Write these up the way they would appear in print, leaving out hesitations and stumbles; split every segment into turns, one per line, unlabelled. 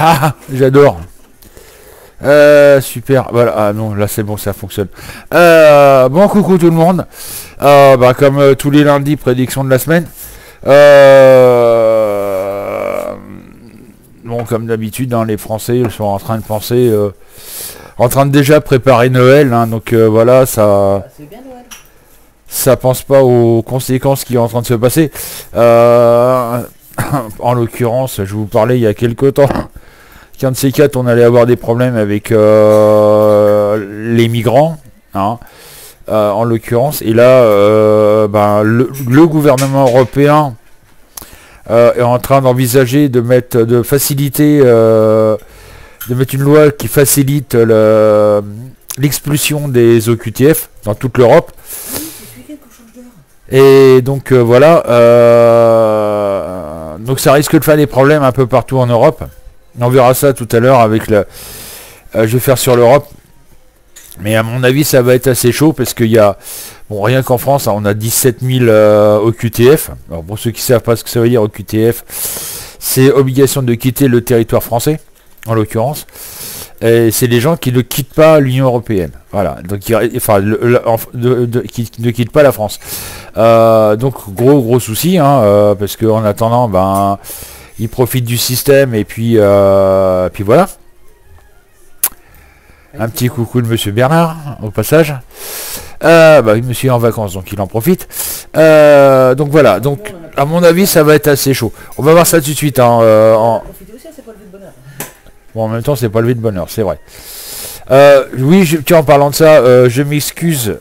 Ah, j'adore. Super, voilà, ah non, là c'est bon, ça fonctionne. Bon, coucou tout le monde. Comme tous les lundis, prédiction de la semaine. Bon, comme d'habitude, hein, les Français sont en train de penser, en train de déjà préparer Noël, hein, donc voilà,
C'est bien Noël.
ça pense pas aux conséquences qui sont en train de se passer. En l'occurrence, je vous parlais il y a quelques temps qu'un de ces quatre, on allait avoir des problèmes avec les migrants, hein, en l'occurrence. Et là, le gouvernement européen est en train d'envisager de faciliter, de mettre une loi qui facilite l'expulsion des OQTF dans toute l'Europe. Et donc voilà, donc ça risque de faire des problèmes un peu partout en Europe. On verra ça tout à l'heure avec je vais faire sur l'Europe. Mais à mon avis, ça va être assez chaud parce qu'il y a, bon, rien qu'en France, hein, on a 17 000 OQTF. Alors pour ceux qui ne savent pas ce que ça veut dire OQTF, c'est obligation de quitter le territoire français, en l'occurrence. Et c'est les gens qui ne quittent pas l'Union Européenne. Voilà, donc qui ne quittent pas la France. Donc gros souci, hein, parce qu'en attendant, ils profitent du système et puis voilà. Un petit coucou de Monsieur Bernard au passage. Monsieur est en vacances donc il en profite. Donc voilà, donc à mon avis ça va être assez chaud. On va voir ça tout de suite. Hein, Bon, en même temps c'est pas levé de bonheur, c'est vrai. Oui, tiens, en parlant de ça, je m'excuse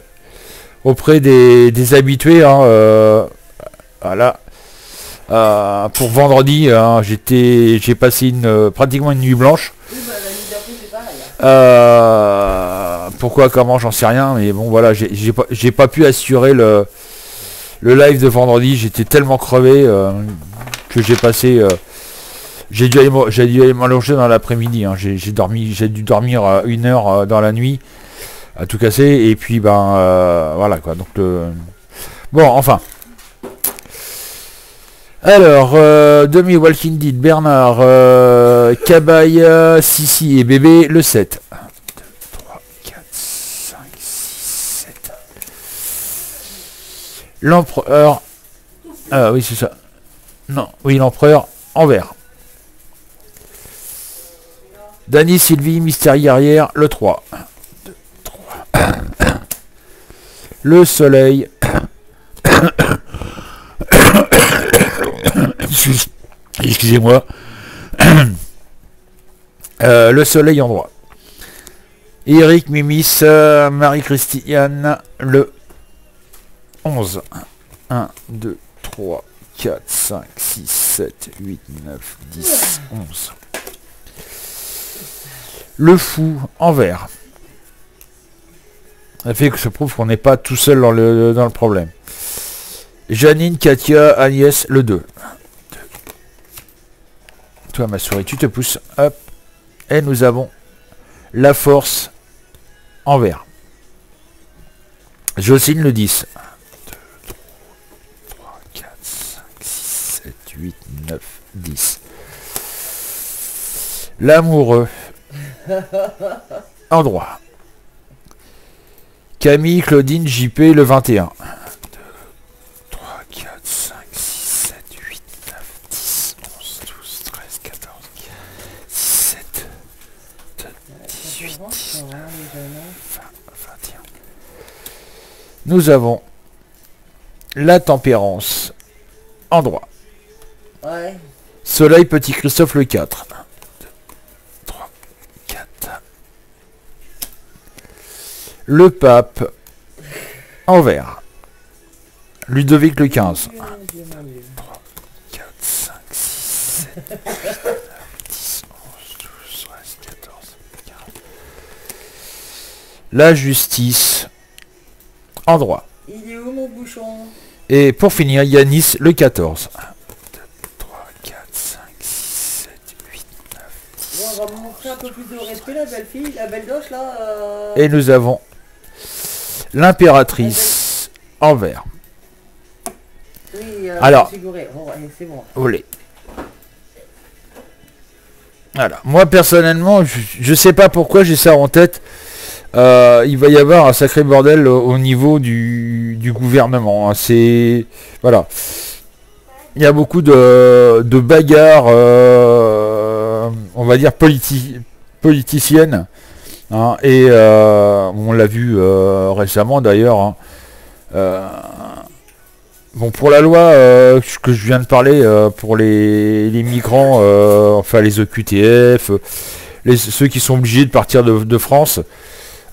auprès des habitués. Hein, voilà. Pour vendredi, hein, j'ai passé pratiquement une nuit blanche. Pourquoi, comment, j'en sais rien, mais bon voilà, j'ai pas pu assurer le live de vendredi. J'étais tellement crevé que j'ai passé, j'ai dû aller m'allonger dans l'après-midi. Hein. J'ai dû dormir 1 heure dans la nuit à tout casser, et puis voilà quoi. Donc bon, enfin. Alors, Demi Walking Dead, Bernard, Kabaya, Sissi et Bébé, le 7. 1, 2, 3, 4, 5, 6, 7. L'empereur. Ah oui, c'est ça. Non, oui, l'empereur en vert. Dany, Sylvie, Mystère Guerrière, le 3. 1, 2, 3. Le soleil. Excusez-moi. Le soleil en droit. Eric, Mimis, Marie-Christiane, le 11. 1, 2, 3, 4, 5, 6, 7, 8, 9, 10, 11. Le fou en vert. Ça fait que ça prouve qu'on n'est pas tout seul dans le problème. Janine, Katia, Agnès, le 2. Toi, ma souris, tu te pousses. Hop. Et nous avons la force en vert. Jocelyne, le 10. 1, 2, 3, 4, 5, 6, 7, 8, 9, 10. L'amoureux en droit. Camille, Claudine, JP, le 21. 21. Nous avons la tempérance en droit.
Ouais.
Soleil, Petit Christophe, le 4. 1, 2, 3, 4. Le pape en vert. Ludovic, le 15. 1, 2, 3, 4, 5, 6, 7, 8, 9, 10, 11, 12, 13, 14, 15. La justice en droit.
Il est où mon bouchon?
Et pour finir, Yanis, le 14. 1, 2, 3, 4, 5, 6, 7, 8, 9, 10.
Bon, on va me montrer un peu plus de respect, la belle fille, la belle doche là.
Et nous avons l'impératrice en vert.
Oui,
alors,
figuré. Oh, allez, c'est bon.
olé. Voilà. Moi personnellement, je sais pas pourquoi j'ai ça en tête. Il va y avoir un sacré bordel au niveau du gouvernement, hein. C'est voilà. Il y a beaucoup de bagarres, on va dire politiciennes, hein, et on l'a vu récemment d'ailleurs, hein. Bon, pour la loi que je viens de parler, pour les migrants, enfin les OQTF, ceux qui sont obligés de partir de France,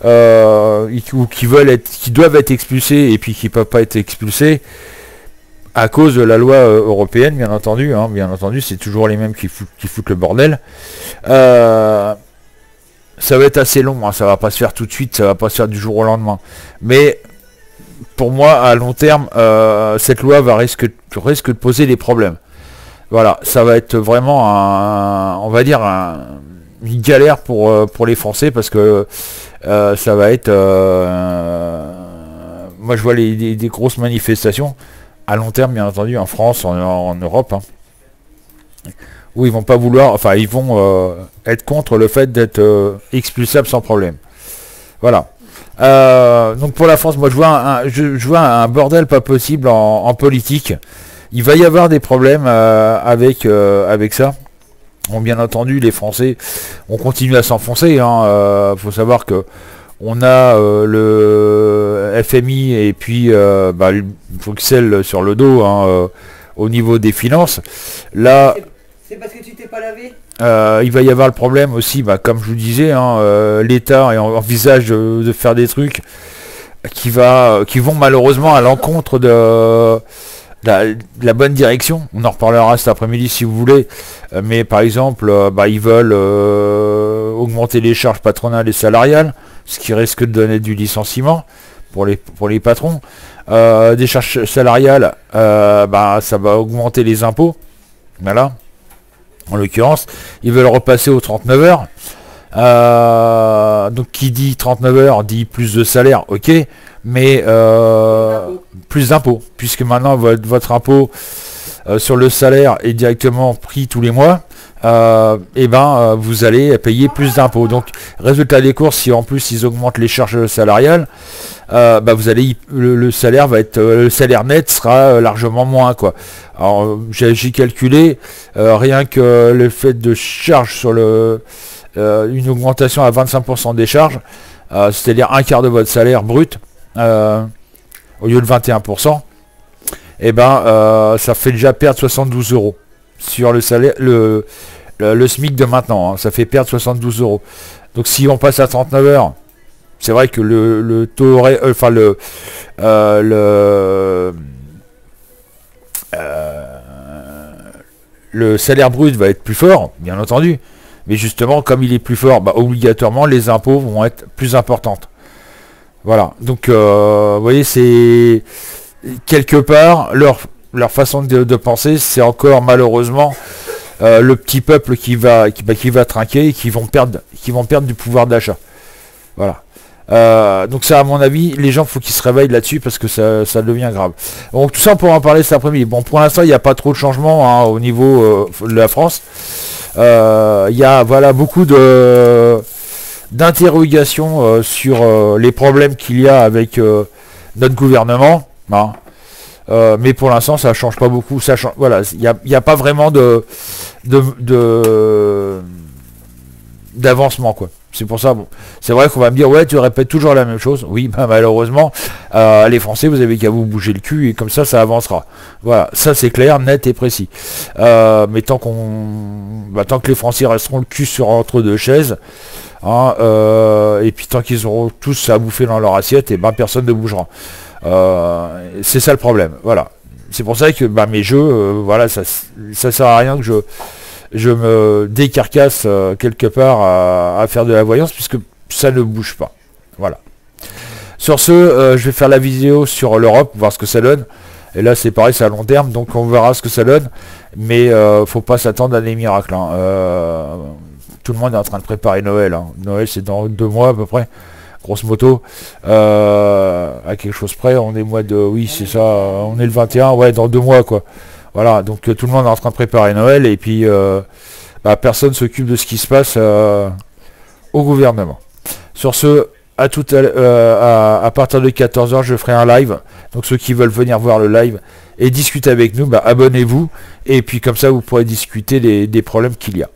ou qui doivent être expulsés et puis qui ne peuvent pas être expulsés à cause de la loi européenne, bien entendu, hein, c'est toujours les mêmes qui foutent le bordel. Ça va être assez long, hein, ça va pas se faire tout de suite, ça va pas se faire du jour au lendemain. Mais pour moi, à long terme, cette loi risque de poser des problèmes. Voilà, ça va être vraiment on va dire une galère pour les Français parce que ça va être... moi je vois des grosses manifestations à long terme, bien entendu, en France, en Europe, hein, où ils vont pas vouloir, enfin ils vont être contre le fait d'être expulsables sans problème. Voilà. Donc pour la France, moi je vois un bordel pas possible en politique. Il va y avoir des problèmes avec ça. Bon, bien entendu, les Français ont continué à s'enfoncer, hein. Faut savoir que on a le FMI et puis Bruxelles sur le dos, hein, au niveau des finances. Là,
c'est parce que tu t'es pas lavé.
Il va y avoir le problème aussi, comme je vous disais, hein, l'État envisage de faire des trucs qui vont malheureusement à l'encontre de la bonne direction. On en reparlera cet après-midi si vous voulez. Mais par exemple, ils veulent augmenter les charges patronales et salariales, ce qui risque de donner du licenciement pour les patrons. Des charges salariales, ça va augmenter les impôts. Voilà. En l'occurrence, ils veulent repasser aux 39 heures. Donc qui dit 39 heures dit plus de salaire, ok, mais plus d'impôts, puisque maintenant votre impôt sur le salaire est directement pris tous les mois, vous allez payer plus d'impôts. Donc résultat des courses, si en plus ils augmentent les charges salariales, vous allez le salaire va être le salaire net sera largement moins, quoi. Alors j'ai calculé rien que le fait de charge sur une augmentation à 25% des charges, c'est-à-dire un quart de votre salaire brut au lieu de 21%, ça fait déjà perdre 72 euros sur le salaire, le SMIC de maintenant, hein, ça fait perdre 72 euros. Donc si on passe à 39 heures, c'est vrai que le taux le salaire brut va être plus fort, bien entendu, mais justement comme il est plus fort, obligatoirement les impôts vont être plus importantes. Voilà, donc vous voyez, c'est quelque part leur façon de penser, c'est encore malheureusement le petit peuple qui va trinquer et qui vont perdre du pouvoir d'achat. Voilà. Donc ça, à mon avis, les gens, faut qu'ils se réveillent là-dessus parce que ça devient grave. Donc tout ça, on pourra en parler cet après-midi. Bon, pour l'instant, il n'y a pas trop de changements, hein, au niveau de la France. Il y a beaucoup d'interrogations sur les problèmes qu'il y a avec notre gouvernement. Hein. Mais pour l'instant, ça change pas beaucoup. Voilà, il n'y a pas vraiment d'avancement, quoi. C'est pour ça, bon, c'est vrai qu'on va me dire, ouais, tu répètes toujours la même chose. Oui, malheureusement, les Français, vous avez qu'à vous bouger le cul et comme ça avancera. Voilà, ça c'est clair, net et précis. Mais tant que les Français resteront le cul entre deux chaises, hein, et puis tant qu'ils auront tous à bouffer dans leur assiette, et personne ne bougera. C'est ça le problème. Voilà. C'est pour ça que mes jeux, voilà, ça sert à rien que je me décarcasse quelque part à faire de la voyance puisque ça ne bouge pas. Voilà. Sur ce, je vais faire la vidéo sur l'Europe, voir ce que ça donne. Et là c'est pareil, c'est à long terme, donc on verra ce que ça donne. Mais faut pas s'attendre à des miracles, hein. Tout le monde est en train de préparer Noël, hein. Noël c'est dans 2 mois à peu près, grosse moto. À quelque chose près, on est mois de... Oui c'est ça, on est le 21, ouais, dans 2 mois, quoi. Voilà, donc tout le monde est en train de préparer Noël et puis bah, personne s'occupe de ce qui se passe au gouvernement. Sur ce, à partir de 14h, je ferai un live. Donc ceux qui veulent venir voir le live et discuter avec nous, bah, abonnez-vous. Et puis comme ça, vous pourrez discuter des problèmes qu'il y a.